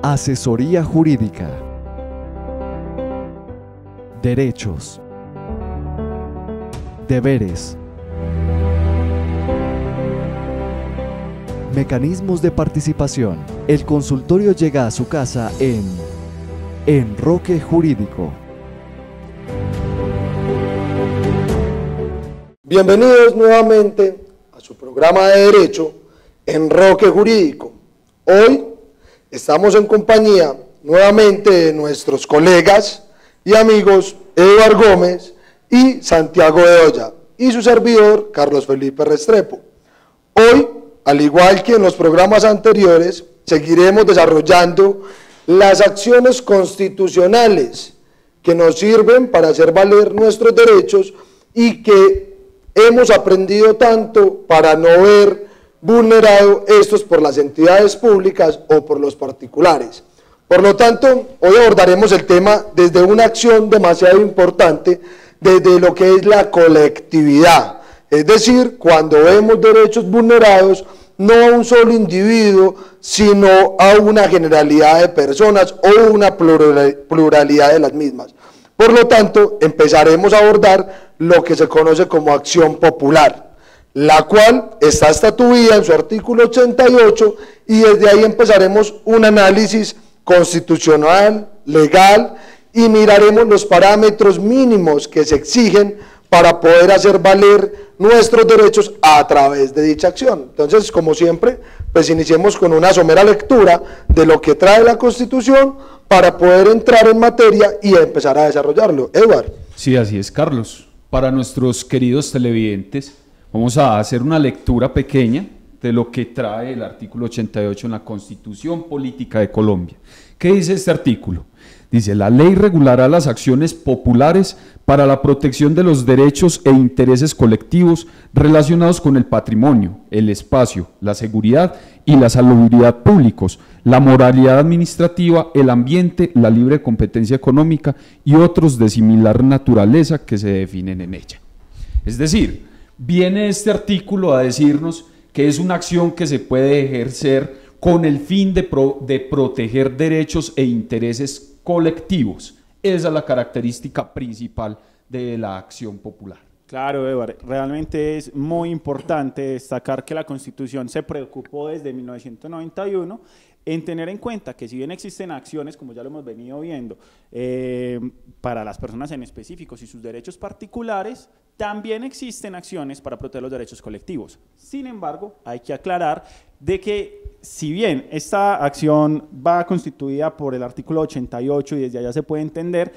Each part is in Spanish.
Asesoría jurídica. Derechos. Deberes. Mecanismos de participación. El consultorio llega a su casa en Enroque Jurídico. Bienvenidos nuevamente a su programa de Derecho, Enroque Jurídico. Hoy estamos en compañía nuevamente de nuestros colegas y amigos Eduardo Gómez y Santiago Bedoya y su servidor Carlos Felipe Restrepo. Hoy, al igual que en los programas anteriores, seguiremos desarrollando las acciones constitucionales que nos sirven para hacer valer nuestros derechos y que hemos aprendido tanto para no ver vulnerado estos por las entidades públicas o por los particulares. Por lo tanto, hoy abordaremos el tema desde una acción demasiado importante, desde lo que es la colectividad, es decir, cuando vemos derechos vulnerados, no a un solo individuo, sino a una generalidad de personas o una pluralidad de las mismas. Por lo tanto, empezaremos a abordar lo que se conoce como acción popular, la cual está estatuida en su artículo 88 y desde ahí empezaremos un análisis constitucional, legal y miraremos los parámetros mínimos que se exigen para poder hacer valer nuestros derechos a través de dicha acción. Entonces, como siempre, pues iniciemos con una somera lectura de lo que trae la Constitución para poder entrar en materia y empezar a desarrollarlo. Eduardo. Sí, así es, Carlos. Para nuestros queridos televidentes, vamos a hacer una lectura pequeña de lo que trae el artículo 88 en la Constitución Política de Colombia. ¿Qué dice este artículo? Dice: la ley regulará las acciones populares para la protección de los derechos e intereses colectivos relacionados con el patrimonio, el espacio, la seguridad y la salubridad públicos, la moralidad administrativa, el ambiente, la libre competencia económica y otros de similar naturaleza que se definen en ella. Es decir, viene este artículo a decirnos que es una acción que se puede ejercer con el fin de proteger derechos e intereses colectivos. Esa es la característica principal de la acción popular. Claro, Eduardo, realmente es muy importante destacar que la Constitución se preocupó desde 1991 en tener en cuenta que si bien existen acciones, como ya lo hemos venido viendo, para las personas en específico y sus derechos particulares, también existen acciones para proteger los derechos colectivos. Sin embargo, hay que aclarar de que si bien esta acción va constituida por el artículo 88 y desde allá se puede entender,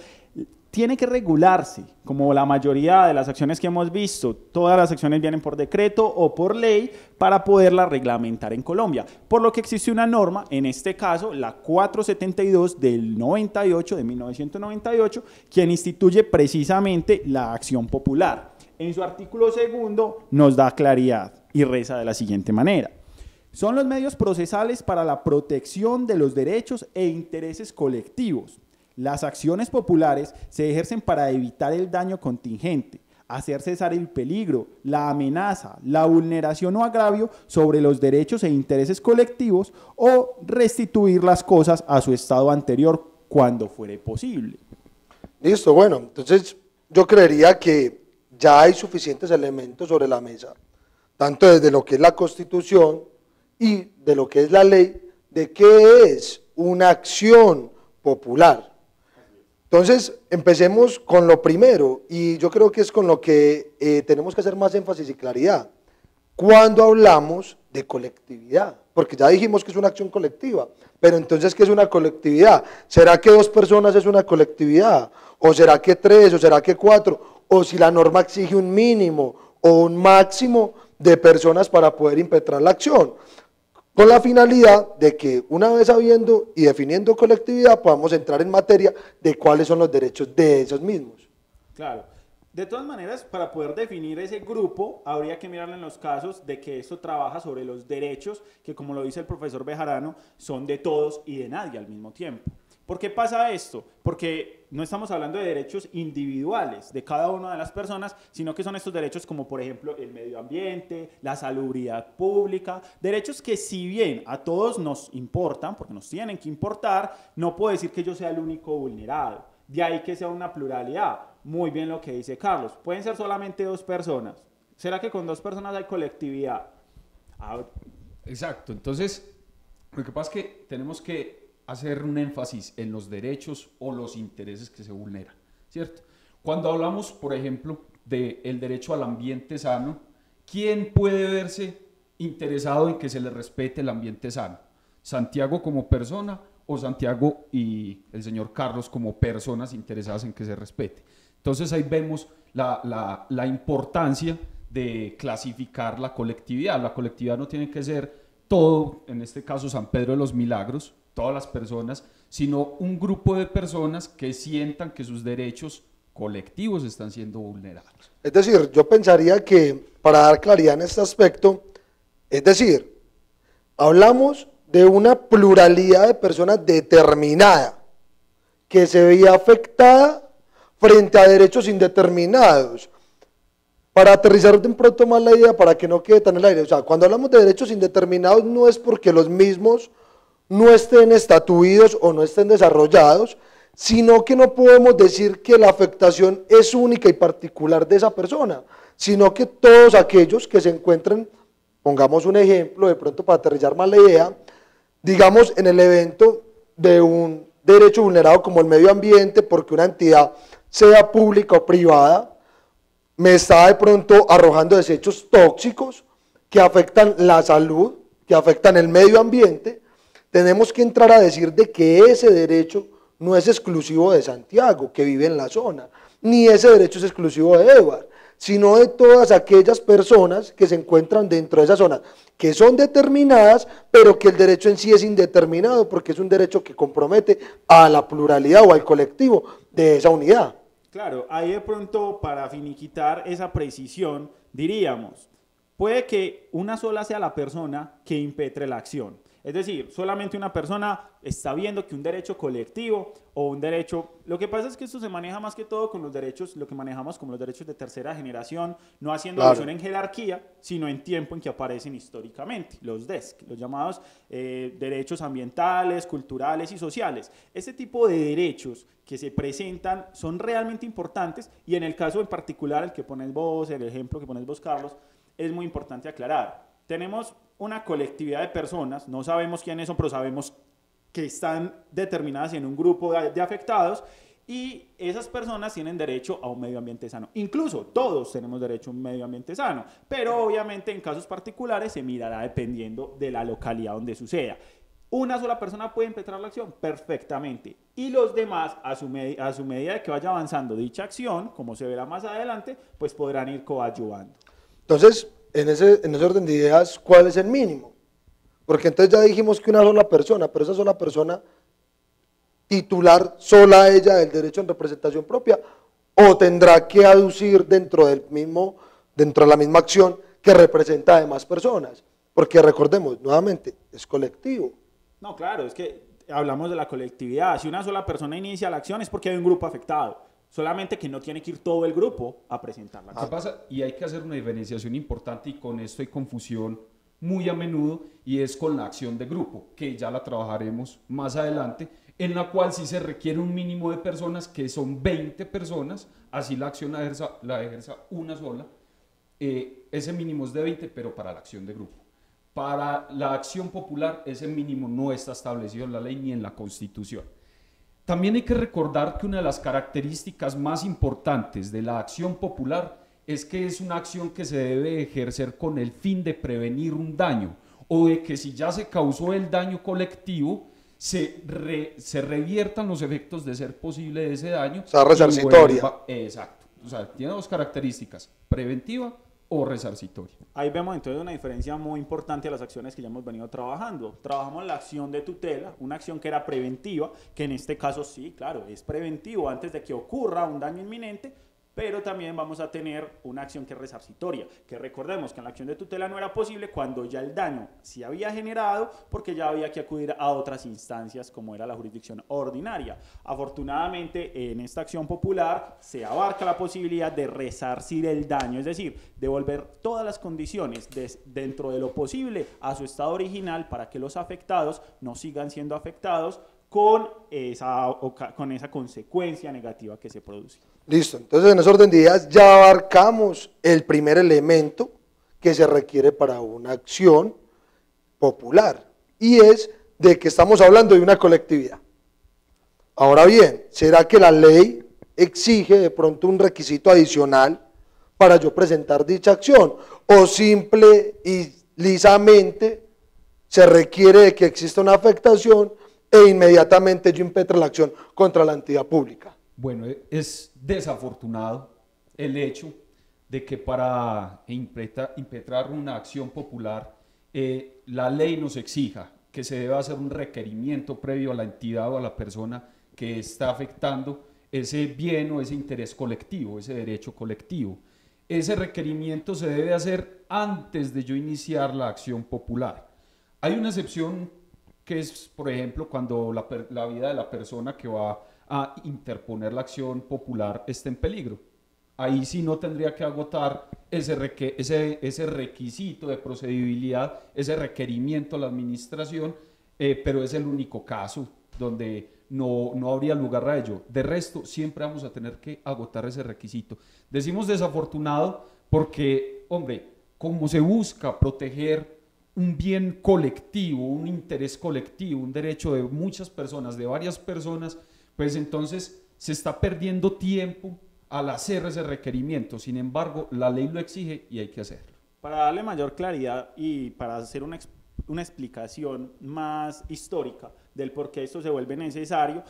tiene que regularse, como la mayoría de las acciones que hemos visto. Todas las acciones vienen por decreto o por ley para poderla reglamentar en Colombia, por lo que existe una norma, en este caso la 472 del 98, de 1998, quien instituye precisamente la acción popular. En su artículo segundo nos da claridad y reza de la siguiente manera: son los medios procesales para la protección de los derechos e intereses colectivos. Las acciones populares se ejercen para evitar el daño contingente, hacer cesar el peligro, la amenaza, la vulneración o agravio sobre los derechos e intereses colectivos o restituir las cosas a su estado anterior cuando fuere posible. Listo, bueno, entonces yo creería que ya hay suficientes elementos sobre la mesa, tanto desde lo que es la Constitución y de lo que es la ley, de qué es una acción popular. Entonces, empecemos con lo primero, y yo creo que es con lo que tenemos que hacer más énfasis y claridad. Cuando hablamos de colectividad, porque ya dijimos que es una acción colectiva, pero entonces, ¿qué es una colectividad? ¿Será que 2 personas es una colectividad? ¿O será que 3? ¿O será que 4? ¿O si la norma exige un mínimo o un máximo de personas para poder impetrar la acción? Con la finalidad de que una vez sabiendo y definiendo colectividad podamos entrar en materia de cuáles son los derechos de esos mismos. Claro. De todas maneras, para poder definir ese grupo, habría que mirar en los casos de que esto trabaja sobre los derechos que, como lo dice el profesor Bejarano, son de todos y de nadie al mismo tiempo. ¿Por qué pasa esto? Porque no estamos hablando de derechos individuales de cada una de las personas, sino que son estos derechos como por ejemplo el medio ambiente, la salubridad pública, derechos que si bien a todos nos importan, porque nos tienen que importar, no puedo decir que yo sea el único vulnerado. De ahí que sea una pluralidad. Muy bien lo que dice Carlos. Pueden ser solamente 2 personas. ¿Será que con 2 personas hay colectividad? Exacto. Entonces, lo que pasa es que tenemos que hacer un énfasis en los derechos o los intereses que se vulneran, ¿cierto? Cuando hablamos, por ejemplo, del derecho al ambiente sano, ¿quién puede verse interesado en que se le respete el ambiente sano? ¿Santiago como persona o Santiago y el señor Carlos como personas interesadas en que se respete? Entonces ahí vemos la importancia de clasificar la colectividad. La colectividad no tiene que ser todo, en este caso San Pedro de los Milagros, todas las personas, sino un grupo de personas que sientan que sus derechos colectivos están siendo vulnerados. Es decir, yo pensaría que para dar claridad en este aspecto, es decir, hablamos de una pluralidad de personas determinada que se veía afectada frente a derechos indeterminados. Para aterrizar de pronto más la idea, para que no quede tan en el aire, o sea, cuando hablamos de derechos indeterminados no es porque los mismos no estén estatuidos o no estén desarrollados, sino que no podemos decir que la afectación es única y particular de esa persona, sino que todos aquellos que se encuentren, pongamos un ejemplo, de pronto para aterrizar más la idea, digamos en el evento de un derecho vulnerado como el medio ambiente, porque una entidad, sea pública o privada, me está de pronto arrojando desechos tóxicos que afectan la salud, que afectan el medio ambiente, tenemos que entrar a decir de que ese derecho no es exclusivo de Santiago, que vive en la zona, ni ese derecho es exclusivo de Edward, sino de todas aquellas personas que se encuentran dentro de esa zona, que son determinadas, pero que el derecho en sí es indeterminado, porque es un derecho que compromete a la pluralidad o al colectivo de esa unidad. Claro, ahí de pronto para finiquitar esa precisión, diríamos, puede que una sola sea la persona que impetre la acción. Es decir, solamente una persona está viendo que un derecho colectivo o un derecho... Lo que pasa es que esto se maneja más que todo con los derechos, lo que manejamos como los derechos de tercera generación, no haciendo alusión en jerarquía, sino en tiempo en que aparecen históricamente, los DESC, los llamados derechos ambientales, culturales y sociales. Este tipo de derechos que se presentan son realmente importantes y en el caso en particular, el que pones vos, el ejemplo que pones vos, Carlos, es muy importante aclarar. Tenemos una colectividad de personas, no sabemos quiénes son, pero sabemos que están determinadas en un grupo de afectados y esas personas tienen derecho a un medio ambiente sano. Incluso todos tenemos derecho a un medio ambiente sano, pero obviamente en casos particulares se mirará dependiendo de la localidad donde suceda. ¿Una sola persona puede impetrar la acción? Perfectamente. Y los demás, a su medida de que vaya avanzando dicha acción, como se verá más adelante, pues podrán ir coadyuvando. Entonces, en ese orden de ideas, ¿cuál es el mínimo? Porque entonces ya dijimos que una sola persona, pero esa sola persona titular sola ella del derecho en representación propia, o tendrá que aducir dentro de la misma acción que representa a demás personas, porque recordemos, nuevamente, es colectivo. No, claro, es que hablamos de la colectividad. Si una sola persona inicia la acción es porque hay un grupo afectado. Solamente que no tiene que ir todo el grupo a presentarla. ¿Qué pasa? Y hay que hacer una diferenciación importante y con esto hay confusión muy a menudo y es con la acción de grupo, que ya la trabajaremos más adelante, en la cual sí se requiere un mínimo de personas, que son 20 personas, así la acción la ejerza una sola. Ese mínimo es de 20, pero para la acción de grupo. Para la acción popular ese mínimo no está establecido en la ley ni en la Constitución. También hay que recordar que una de las características más importantes de la acción popular es que es una acción que se debe ejercer con el fin de prevenir un daño o de que si ya se causó el daño colectivo, se reviertan los efectos de ser posible de ese daño. O sea, resarcitoria. Exacto. O sea, tiene 2 características, preventiva o resarcitoria. Ahí vemos entonces una diferencia muy importante a las acciones que ya hemos venido trabajando. Trabajamos la acción de tutela, una acción que era preventiva, que en este caso sí, claro, es preventivo antes de que ocurra un daño inminente, pero también vamos a tener una acción que es resarcitoria, que recordemos que en la acción de tutela no era posible cuando ya el daño se había generado, porque ya había que acudir a otras instancias como era la jurisdicción ordinaria. Afortunadamente, en esta acción popular se abarca la posibilidad de resarcir el daño, es decir, devolver todas las condiciones dentro de lo posible a su estado original para que los afectados no sigan siendo afectados con esa consecuencia negativa que se produce. Listo, entonces en ese orden de ideas ya abarcamos el primer elemento que se requiere para una acción popular, y es de que estamos hablando de una colectividad. Ahora bien, ¿será que la ley exige de pronto un requisito adicional para yo presentar dicha acción? ¿O simple y lisamente se requiere de que exista una afectación e inmediatamente yo impetre la acción contra la entidad pública? Bueno, es desafortunado el hecho de que para impetrar una acción popular la ley nos exija que se deba hacer un requerimiento previo a la entidad o a la persona que está afectando ese bien o ese interés colectivo, ese derecho colectivo. Ese requerimiento se debe hacer antes de yo iniciar la acción popular. Hay una excepción que es, por ejemplo, cuando la vida de la persona que va a interponer la acción popular está en peligro. Ahí sí no tendría que agotar ese requisito de procedibilidad, ese requerimiento a la administración, pero es el único caso donde no habría lugar a ello. De resto, siempre vamos a tener que agotar ese requisito. Decimos desafortunado porque, hombre, como se busca proteger un bien colectivo, un interés colectivo, un derecho de muchas personas, de varias personas, pues entonces se está perdiendo tiempo al hacer ese requerimiento. Sin embargo, la ley lo exige y hay que hacerlo. Para darle mayor claridad y para hacer una explicación más histórica del por qué esto se vuelve necesario,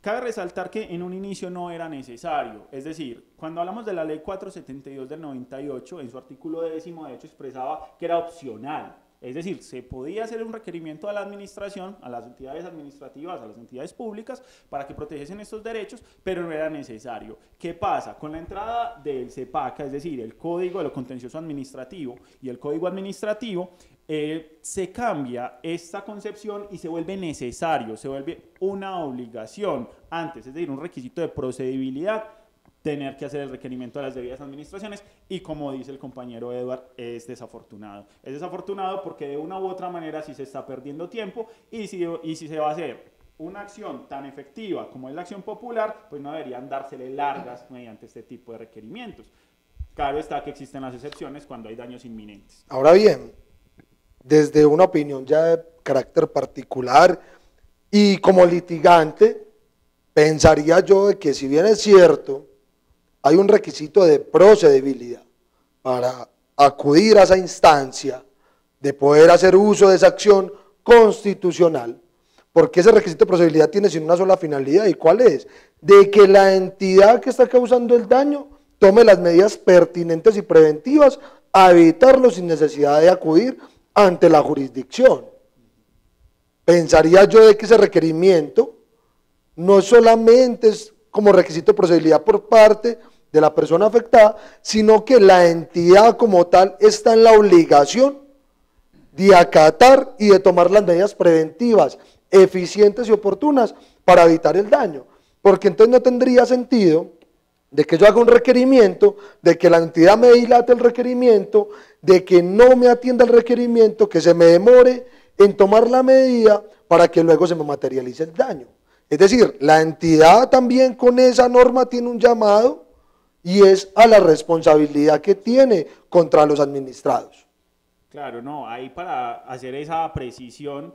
cabe resaltar que en un inicio no era necesario. Es decir, cuando hablamos de la ley 472 del 98, en su artículo 10º de hecho expresaba que era opcional. Es decir, se podía hacer un requerimiento a la administración, a las entidades administrativas, a las entidades públicas, para que protegiesen estos derechos, pero no era necesario. ¿Qué pasa? Con la entrada del CEPACA, es decir, el Código de lo Contencioso Administrativo y el Código Administrativo, se cambia esta concepción y se vuelve necesario, se vuelve una obligación antes, es decir, un requisito de procedibilidad, tener que hacer el requerimiento de las debidas administraciones, y como dice el compañero Edward, es desafortunado. Es desafortunado porque de una u otra manera sí se está perdiendo tiempo, y si se va a hacer una acción tan efectiva como es la acción popular, pues no deberían dársele largas mediante este tipo de requerimientos. Claro está que existen las excepciones cuando hay daños inminentes. Ahora bien, desde una opinión ya de carácter particular y como litigante, pensaría yo de que si bien es cierto, hay un requisito de procedibilidad para acudir a esa instancia de poder hacer uso de esa acción constitucional, porque ese requisito de procedibilidad tiene sin una sola finalidad. ¿Y cuál es? De que la entidad que está causando el daño tome las medidas pertinentes y preventivas a evitarlo sin necesidad de acudir ante la jurisdicción. Pensaría yo de que ese requerimiento no solamente es como requisito de procedibilidad por parte de la persona afectada, sino que la entidad como tal está en la obligación de acatar y de tomar las medidas preventivas, eficientes y oportunas para evitar el daño, porque entonces no tendría sentido de que yo haga un requerimiento, de que la entidad me dilate el requerimiento, de que no me atienda el requerimiento, que se me demore en tomar la medida para que luego se me materialice el daño. Es decir, la entidad también con esa norma tiene un llamado, y es a la responsabilidad que tiene contra los administrados. Claro, no, ahí para hacer esa precisión,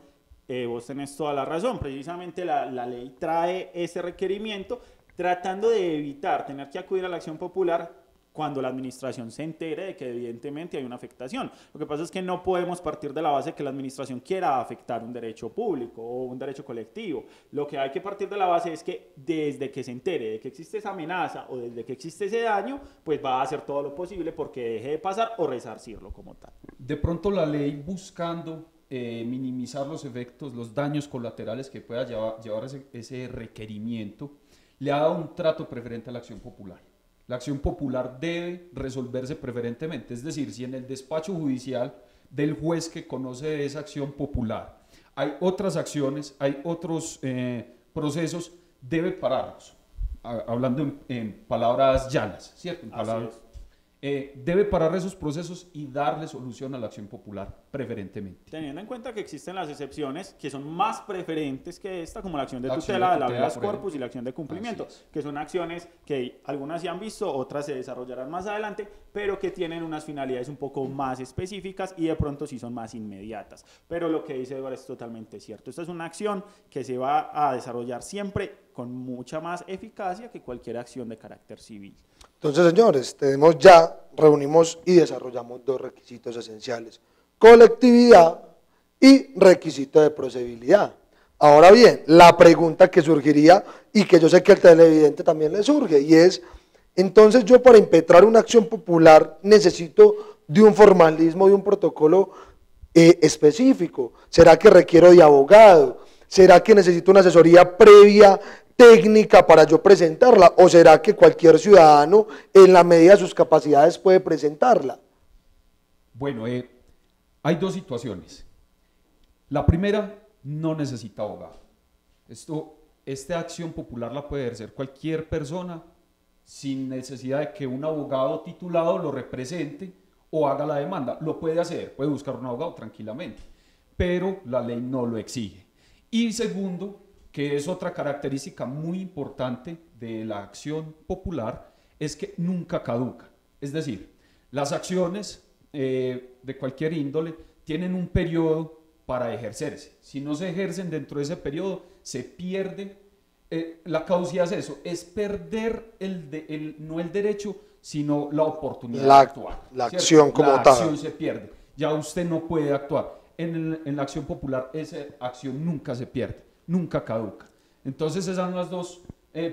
vos tenés toda la razón. Precisamente la ley trae ese requerimiento tratando de evitar tener que acudir a la acción popular cuando la administración se entere de que evidentemente hay una afectación. Lo que pasa es que no podemos partir de la base de que la administración quiera afectar un derecho público o un derecho colectivo. Lo que hay que partir de la base es que desde que se entere de que existe esa amenaza o desde que existe ese daño, pues va a hacer todo lo posible porque deje de pasar o resarcirlo como tal. De pronto la ley, buscando minimizar los efectos, los daños colaterales que pueda llevar ese requerimiento, le ha dado un trato preferente a la acción popular. La acción popular debe resolverse preferentemente, es decir, si en el despacho judicial del juez que conoce de esa acción popular hay otras acciones, hay otros procesos, debe pararlos. Hablando en palabras llanas, ¿cierto? En palabras, debe parar esos procesos y darle solución a la acción popular preferentemente. Teniendo en cuenta que existen las excepciones que son más preferentes que esta, como la acción de tutela, la habeas corpus y la acción de cumplimiento, que son acciones que algunas se han visto, otras se desarrollarán más adelante, pero que tienen unas finalidades un poco más específicas y de pronto sí son más inmediatas. Pero lo que dice Eduardo es totalmente cierto. Esta es una acción que se va a desarrollar siempre con mucha más eficacia que cualquier acción de carácter civil. Entonces, señores, reunimos y desarrollamos dos requisitos esenciales: colectividad y requisito de procedibilidad. Ahora bien, la pregunta que surgiría, y que yo sé que al televidente también le surge, y es, entonces yo para impetrar una acción popular necesito de un formalismo, de un protocolo específico. ¿Será que requiero de abogado? ¿Será que necesito una asesoría previa técnica para yo presentarla? ¿O será que cualquier ciudadano en la medida de sus capacidades puede presentarla? Bueno, hay dos situaciones. La primera, no necesita abogado. Esta acción popular la puede ejercer cualquier persona sin necesidad de que un abogado titulado lo represente o haga la demanda. Lo puede hacer, puede buscar un abogado tranquilamente, pero la ley no lo exige. Y segundo, que es otra característica muy importante de la acción popular, es que nunca caduca. Es decir, las acciones de cualquier índole tienen un periodo para ejercerse. Si no se ejercen dentro de ese periodo, se pierde. La caducidad es eso, es perder no el derecho, sino la oportunidad de actuar. La acción como tal. La acción se pierde, ya usted no puede actuar. En la acción popular esa acción nunca se pierde, nunca caduca. Entonces esos son los dos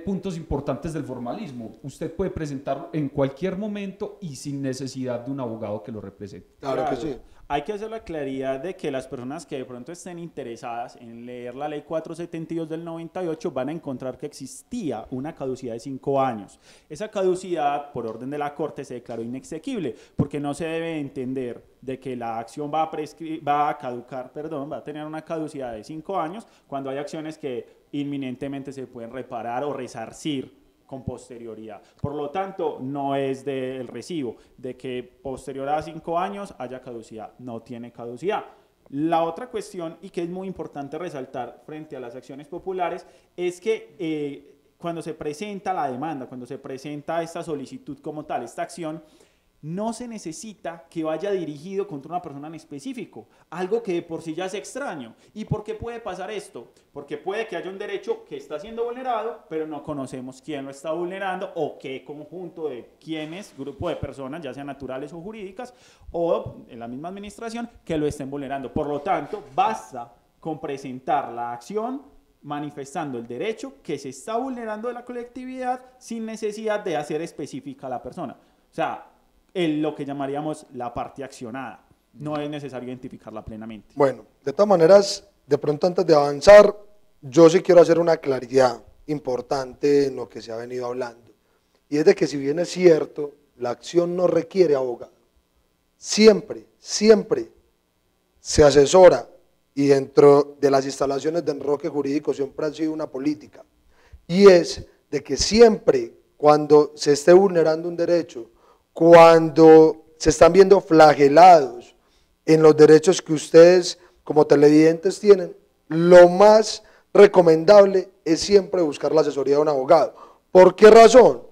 puntos importantes del formalismo. Usted puede presentarlo en cualquier momento y sin necesidad de un abogado que lo represente. Claro que sí. Hay que hacer la claridad de que las personas que de pronto estén interesadas en leer la ley 472 del 98 van a encontrar que existía una caducidad de 5 años. Esa caducidad, por orden de la Corte, se declaró inexequible, porque no se debe entender de que la acción va a tener una caducidad de 5 años cuando hay acciones que inminentemente se pueden reparar o resarcir con posterioridad. Por lo tanto, no es del recibo de que posterior a 5 años haya caducidad, no tiene caducidad. La otra cuestión, y que es muy importante resaltar frente a las acciones populares, es que cuando se presenta la demanda, cuando se presenta esta solicitud como tal, esta acción, no se necesita que vaya dirigido contra una persona en específico, algo que de por sí ya es extraño. ¿Y por qué puede pasar esto? Porque puede que haya un derecho que está siendo vulnerado, pero no conocemos quién lo está vulnerando o qué conjunto de quiénes, grupo de personas, ya sean naturales o jurídicas, o en la misma administración, que lo estén vulnerando. Por lo tanto, basta con presentar la acción manifestando el derecho que se está vulnerando de la colectividad sin necesidad de hacer específica a la persona. O sea, lo que llamaríamos la parte accionada. No es necesario identificarla plenamente. Bueno, de todas maneras, de pronto antes de avanzar, yo sí quiero hacer una claridad importante en lo que se ha venido hablando. Y es de que si bien es cierto, la acción no requiere abogado. Siempre se asesora, y dentro de las instalaciones de enroque jurídico siempre ha sido una política. Y es de que siempre cuando se esté vulnerando un derecho, cuando se están viendo flagelados en los derechos que ustedes como televidentes tienen, lo más recomendable es siempre buscar la asesoría de un abogado. ¿Por qué razón?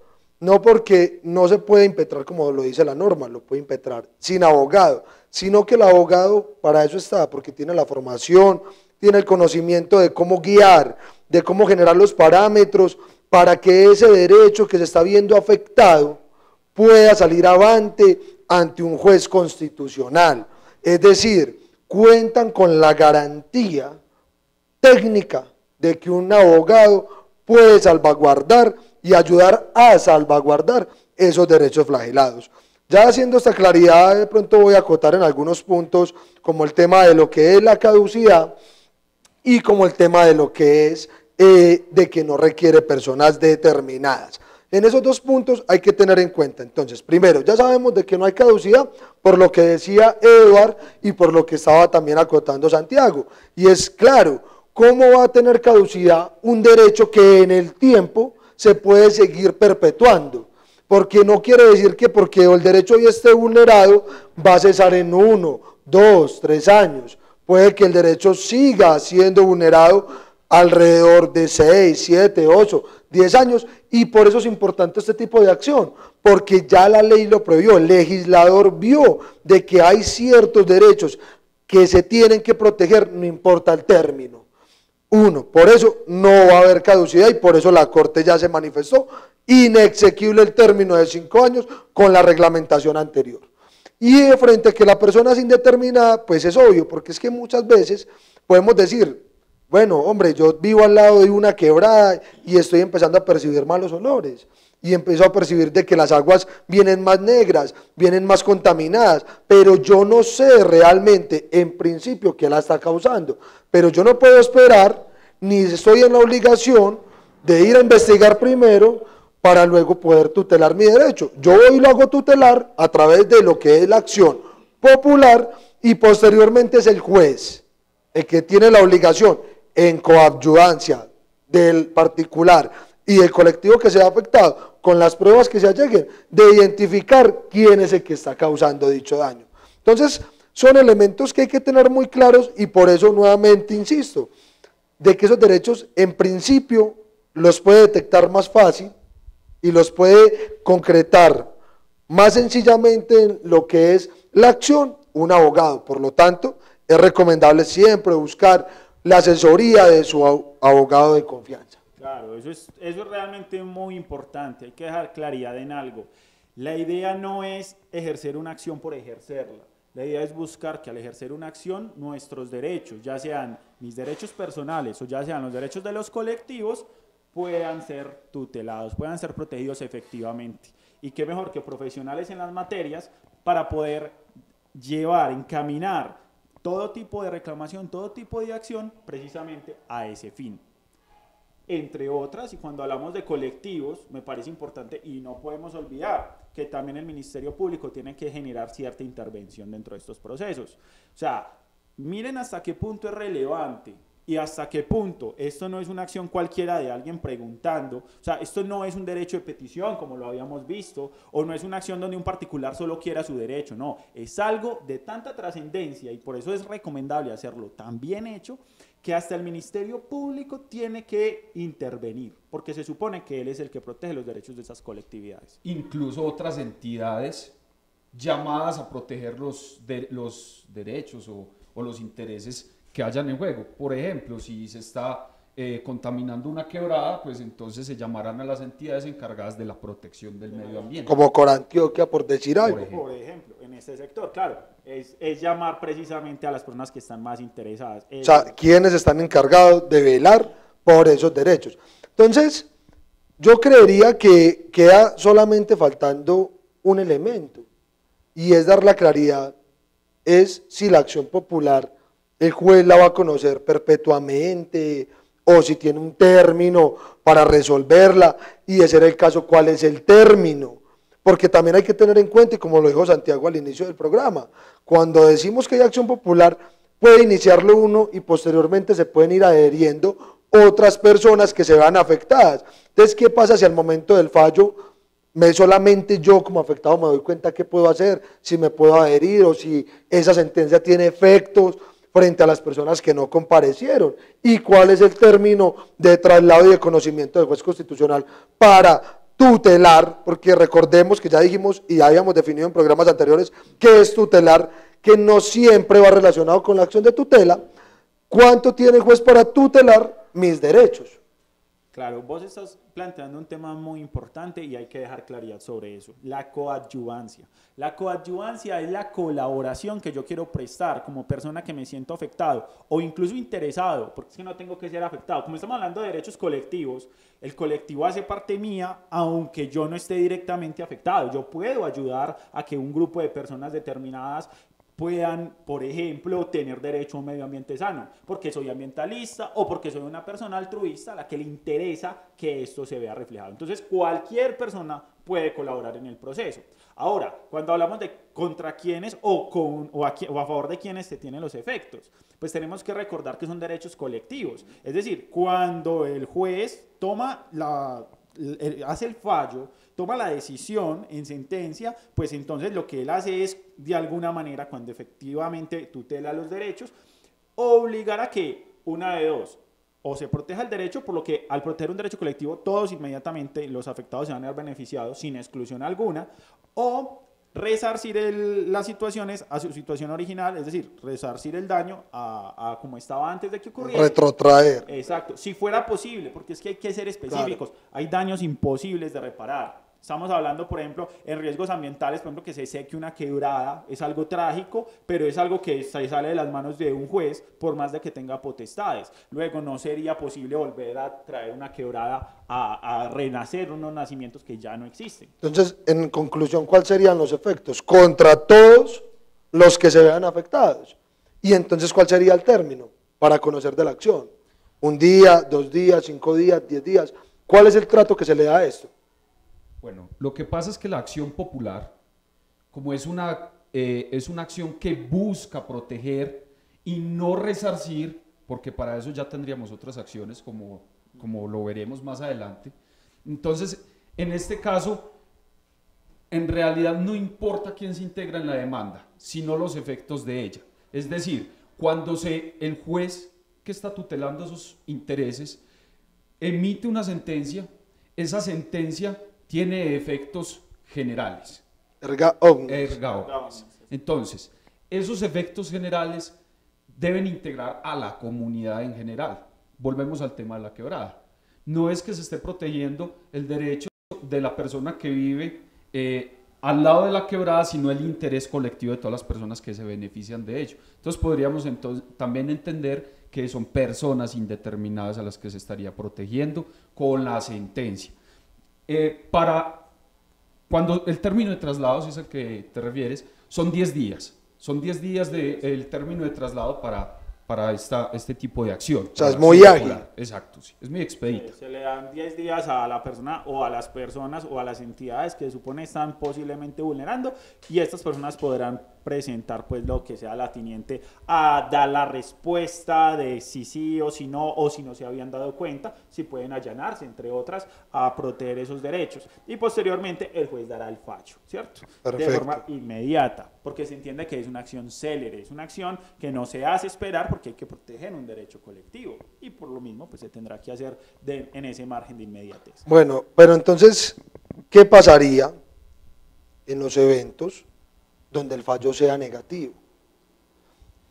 No porque no se puede impetrar como lo dice la norma, lo puede impetrar sin abogado, sino que el abogado para eso está, porque tiene la formación, tiene el conocimiento de cómo guiar, de cómo generar los parámetros para que ese derecho que se está viendo afectado pueda salir avante ante un juez constitucional. Es decir, cuentan con la garantía técnica de que un abogado puede salvaguardar y ayudar a salvaguardar esos derechos flagelados. Ya haciendo esta claridad, de pronto voy a acotar en algunos puntos, como el tema de lo que es la caducidad y como el tema de lo que es de que no requiere personas determinadas. En esos dos puntos hay que tener en cuenta. Entonces, primero, ya sabemos de que no hay caducidad, por lo que decía Eduard y por lo que estaba también acotando Santiago. Y es claro, ¿cómo va a tener caducidad un derecho que en el tiempo se puede seguir perpetuando? Porque no quiere decir que porque el derecho hoy esté vulnerado va a cesar en 1, 2, 3 años. Puede que el derecho siga siendo vulnerado alrededor de 6, 7, 8, 10 años, y por eso es importante este tipo de acción, porque ya la ley lo prohibió, el legislador vio de que hay ciertos derechos que se tienen que proteger, no importa el término. Uno, por eso no va a haber caducidad y por eso la Corte ya se manifestó inexequible el término de 5 años con la reglamentación anterior. Y de frente a que la persona es indeterminada, pues es obvio, porque es que muchas veces podemos decir, bueno, hombre, yo vivo al lado de una quebrada y estoy empezando a percibir malos olores. Y empiezo a percibir de que las aguas vienen más negras, vienen más contaminadas, pero yo no sé realmente, en principio, qué la está causando. Pero yo no puedo esperar, ni estoy en la obligación de ir a investigar primero para luego poder tutelar mi derecho. Yo voy y lo hago tutelar a través de lo que es la acción popular y posteriormente es el juez el que tiene la obligación en coadyuvancia del particular y del colectivo que sea afectado, con las pruebas que se alleguen, de identificar quién es el que está causando dicho daño. Entonces, son elementos que hay que tener muy claros y por eso nuevamente insisto, de que esos derechos en principio los puede detectar más fácil y los puede concretar más sencillamente en lo que es la acción un abogado. Por lo tanto, es recomendable siempre buscar la asesoría de su abogado de confianza. Claro, eso es realmente muy importante, hay que dejar claridad en algo. La idea no es ejercer una acción por ejercerla, la idea es buscar que al ejercer una acción nuestros derechos, ya sean mis derechos personales o ya sean los derechos de los colectivos, puedan ser tutelados, puedan ser protegidos efectivamente. Y qué mejor que profesionales en las materias para poder llevar, encaminar todo tipo de reclamación, todo tipo de acción precisamente a ese fin. Entre otras, y cuando hablamos de colectivos, me parece importante y no podemos olvidar que también el Ministerio Público tiene que generar cierta intervención dentro de estos procesos. O sea, miren hasta qué punto es relevante y hasta qué punto esto no es una acción cualquiera de alguien preguntando, o sea, esto no es un derecho de petición como lo habíamos visto, o no es una acción donde un particular solo quiera su derecho, no, es algo de tanta trascendencia y por eso es recomendable hacerlo tan bien hecho que hasta el Ministerio Público tiene que intervenir, porque se supone que él es el que protege los derechos de esas colectividades. Incluso otras entidades llamadas a proteger los derechos o los intereses que hayan en juego. Por ejemplo, si se está contaminando una quebrada, pues entonces se llamarán a las entidades encargadas de la protección del medio ambiente. Como Corantioquia, por decir algo. Por ejemplo, en este sector, claro, es llamar precisamente a las personas que están más interesadas. O sea, quienes están encargados de velar por esos derechos. Entonces, yo creería que queda solamente faltando un elemento, y es dar la claridad, es si la acción popular, el juez la va a conocer perpetuamente, o si tiene un término para resolverla, y de ser el caso, cuál es el término. Porque también hay que tener en cuenta, y como lo dijo Santiago al inicio del programa, cuando decimos que hay acción popular, puede iniciarlo uno y posteriormente se pueden ir adheriendo otras personas que se vean afectadas. Entonces, ¿qué pasa si al momento del fallo, solamente yo como afectado me doy cuenta qué puedo hacer, si me puedo adherir o si esa sentencia tiene efectos frente a las personas que no comparecieron? ¿Y cuál es el término de traslado y de conocimiento del juez constitucional para tutelar? Porque recordemos que ya dijimos y ya habíamos definido en programas anteriores qué es tutelar, que no siempre va relacionado con la acción de tutela. ¿Cuánto tiene el juez para tutelar mis derechos? Claro, vos estás planteando un tema muy importante y hay que dejar claridad sobre eso, la coadyuvancia. La coadyuvancia es la colaboración que yo quiero prestar como persona que me siento afectado o incluso interesado, porque es que no tengo que ser afectado. Como estamos hablando de derechos colectivos, el colectivo hace parte mía aunque yo no esté directamente afectado. Yo puedo ayudar a que un grupo de personas determinadas puedan, por ejemplo, tener derecho a un medio ambiente sano, porque soy ambientalista o porque soy una persona altruista a la que le interesa que esto se vea reflejado. Entonces, cualquier persona puede colaborar en el proceso. Ahora, cuando hablamos de contra quiénes o a favor de quiénes se tienen los efectos, pues tenemos que recordar que son derechos colectivos. Es decir, cuando el juez hace el fallo, toma la decisión en sentencia, pues entonces lo que él hace es, de alguna manera, cuando efectivamente tutela los derechos, obligar a que una de dos, o se proteja el derecho, por lo que al proteger un derecho colectivo, todos inmediatamente los afectados se van a ver beneficiados sin exclusión alguna, o resarcir las situaciones a su situación original, es decir, resarcir el daño a como estaba antes de que ocurriera. Retrotraer. Exacto, si fuera posible, porque es que hay que ser específicos. Claro. Hay daños imposibles de reparar. Estamos hablando, por ejemplo, en riesgos ambientales, por ejemplo, que se seque una quebrada, es algo trágico, pero es algo que sale de las manos de un juez, por más de que tenga potestades. Luego, no sería posible volver a traer una quebrada a renacer unos nacimientos que ya no existen. Entonces, en conclusión, ¿cuáles serían los efectos? Contra todos los que se vean afectados. Y entonces, ¿cuál sería el término para conocer de la acción? 1 día, 2 días, 5 días, 10 días. ¿Cuál es el trato que se le da a esto? Bueno, lo que pasa es que la acción popular, como es una acción que busca proteger y no resarcir, porque para eso ya tendríamos otras acciones, como lo veremos más adelante. Entonces, en este caso, en realidad no importa quién se integra en la demanda, sino los efectos de ella. Es decir, cuando el juez que está tutelando esos intereses emite una sentencia, esa sentencia tiene efectos generales. Erga omnes. Erga omnes. Entonces, esos efectos generales deben integrar a la comunidad en general. Volvemos al tema de la quebrada. No es que se esté protegiendo el derecho de la persona que vive al lado de la quebrada, sino el interés colectivo de todas las personas que se benefician de ello. Entonces podríamos también entender que son personas indeterminadas a las que se estaría protegiendo con la sentencia. Cuando el término de traslado, si es al que te refieres, son 10 días. Son 10 días el término de traslado para este tipo de acción. O sea, es muy ágil. Exacto, sí, es muy expedita. Se le dan 10 días a la persona o a las personas o a las entidades que se supone están posiblemente vulnerando, y estas personas podrán presentar pues lo que sea latiniente a dar la respuesta de si sí o si no se habían dado cuenta, si pueden allanarse, entre otras, a proteger esos derechos. Y posteriormente el juez dará el fallo, ¿cierto? Perfecto. De forma inmediata, porque se entiende que es una acción célere, es una acción que no se hace esperar porque hay que proteger un derecho colectivo, y por lo mismo pues se tendrá que hacer en ese margen de inmediatez. Bueno, pero entonces, ¿qué pasaría en los eventos donde el fallo sea negativo?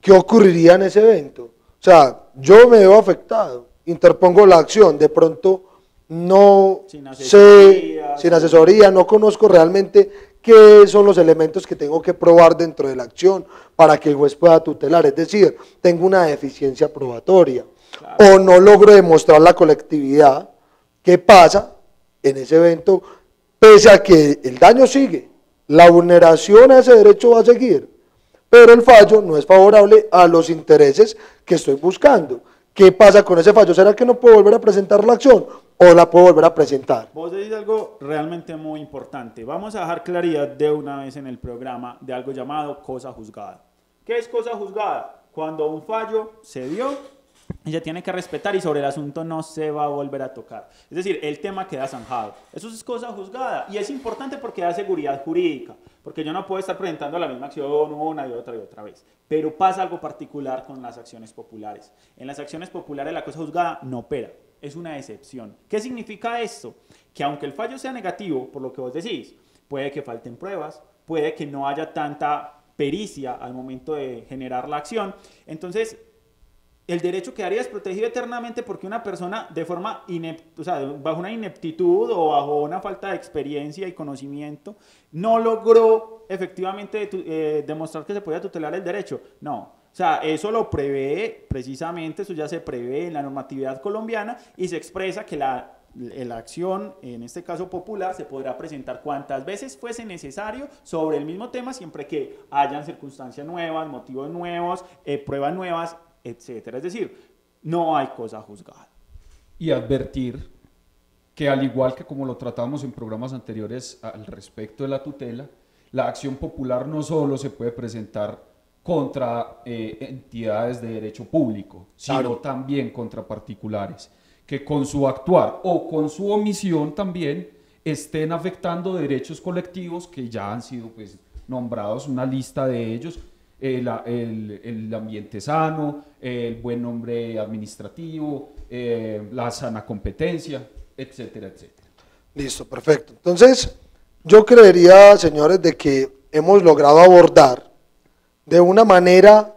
¿Qué ocurriría en ese evento? O sea, yo me veo afectado, interpongo la acción, de pronto no sé, sin asesoría, no conozco realmente qué son los elementos que tengo que probar dentro de la acción para que el juez pueda tutelar, es decir, tengo una deficiencia probatoria, claro, o no logro demostrar la colectividad. ¿Qué pasa en ese evento? Pese a que el daño sigue, la vulneración a ese derecho va a seguir, pero el fallo no es favorable a los intereses que estoy buscando. ¿Qué pasa con ese fallo? ¿Será que no puedo volver a presentar la acción o la puedo volver a presentar? Vos decís algo realmente muy importante. Vamos a dejar claridad de una vez en el programa de algo llamado cosa juzgada. ¿Qué es cosa juzgada? Cuando un fallo se dio y se tiene que respetar y sobre el asunto no se va a volver a tocar. Es decir, el tema queda zanjado. Eso es cosa juzgada y es importante porque da seguridad jurídica, porque yo no puedo estar presentando la misma acción una y otra vez. Pero pasa algo particular con las acciones populares. En las acciones populares la cosa juzgada no opera, es una excepción. ¿Qué significa esto? Que aunque el fallo sea negativo, por lo que vos decís, puede que falten pruebas, puede que no haya tanta pericia al momento de generar la acción. Entonces, el derecho quedaría desprotegido eternamente porque una persona de forma bajo una ineptitud o bajo una falta de experiencia y conocimiento no logró efectivamente demostrar que se podía tutelar el derecho. No, o sea, eso lo prevé precisamente, eso ya se prevé en la normatividad colombiana y se expresa que la acción, en este caso popular, se podrá presentar cuantas veces fuese necesario sobre el mismo tema, siempre que hayan circunstancias nuevas, motivos nuevos, pruebas nuevas, etcétera. Es decir, no hay cosa juzgada. Y advertir que, al igual que como lo tratamos en programas anteriores al respecto de la tutela, la acción popular no solo se puede presentar contra entidades de derecho público, sino también contra particulares, que con su actuar o con su omisión también estén afectando derechos colectivos que ya han sido pues nombrados, una lista de ellos, el ambiente sano, el buen nombre administrativo, la sana competencia, etcétera, etcétera. Listo, perfecto. Entonces, yo creería, señores, de que hemos logrado abordar de una manera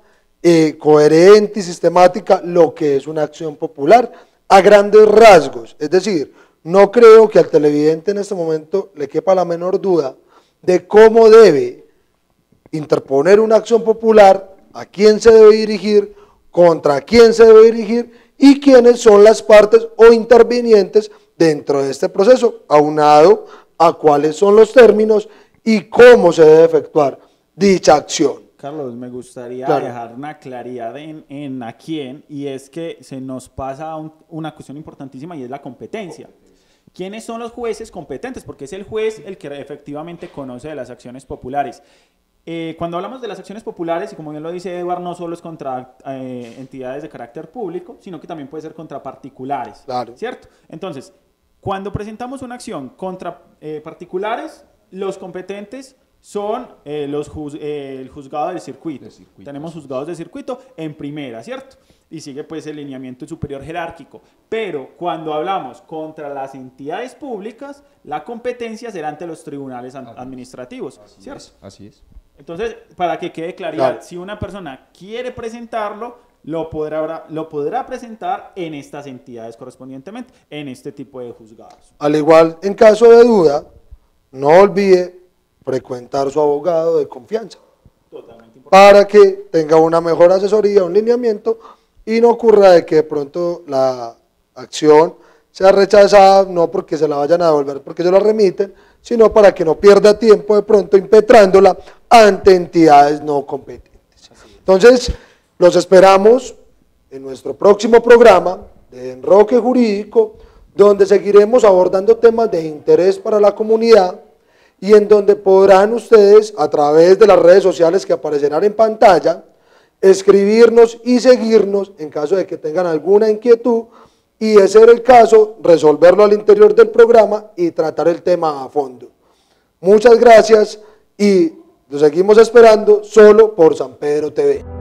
coherente y sistemática lo que es una acción popular a grandes rasgos. Es decir, no creo que al televidente en este momento le quepa la menor duda de cómo debe interponer una acción popular, a quién se debe dirigir, contra quién se debe dirigir y quiénes son las partes o intervinientes dentro de este proceso, aunado a cuáles son los términos y cómo se debe efectuar dicha acción. Carlos, me gustaría Claro. dejar una claridad en a quién, y es que se nos pasa una cuestión importantísima y es la competencia. ¿Quiénes son los jueces competentes? Porque es el juez el que efectivamente conoce de las acciones populares. Cuando hablamos de las acciones populares, y como bien lo dice Eduardo, no solo es contra entidades de carácter público, sino que también puede ser contra particulares, Claro. ¿cierto? Entonces, cuando presentamos una acción contra particulares, los competentes son el juzgado del circuito. Tenemos juzgados de circuito en primera, ¿cierto? Y sigue pues el lineamiento superior jerárquico. Pero cuando hablamos contra las entidades públicas, la competencia será ante los tribunales administrativos, ¿cierto? Así es. Entonces, para que quede claridad, Claro. si una persona quiere presentarlo, lo podrá presentar en estas entidades correspondientemente, en este tipo de juzgados. Al igual, en caso de duda, no olvide frecuentar su abogado de confianza Totalmente importante. para que tenga una mejor asesoría, un lineamiento y no ocurra de que de pronto la acción sea rechazada, no porque se la vayan a devolver porque se la remiten, sino para que no pierda tiempo de pronto impetrándola ante entidades no competentes. Entonces, los esperamos en nuestro próximo programa de Enroque Jurídico, donde seguiremos abordando temas de interés para la comunidad y en donde podrán ustedes, a través de las redes sociales que aparecerán en pantalla, escribirnos y seguirnos en caso de que tengan alguna inquietud y, de ser el caso, resolverlo al interior del programa y tratar el tema a fondo. Muchas gracias y los seguimos esperando solo por San Pedro TV.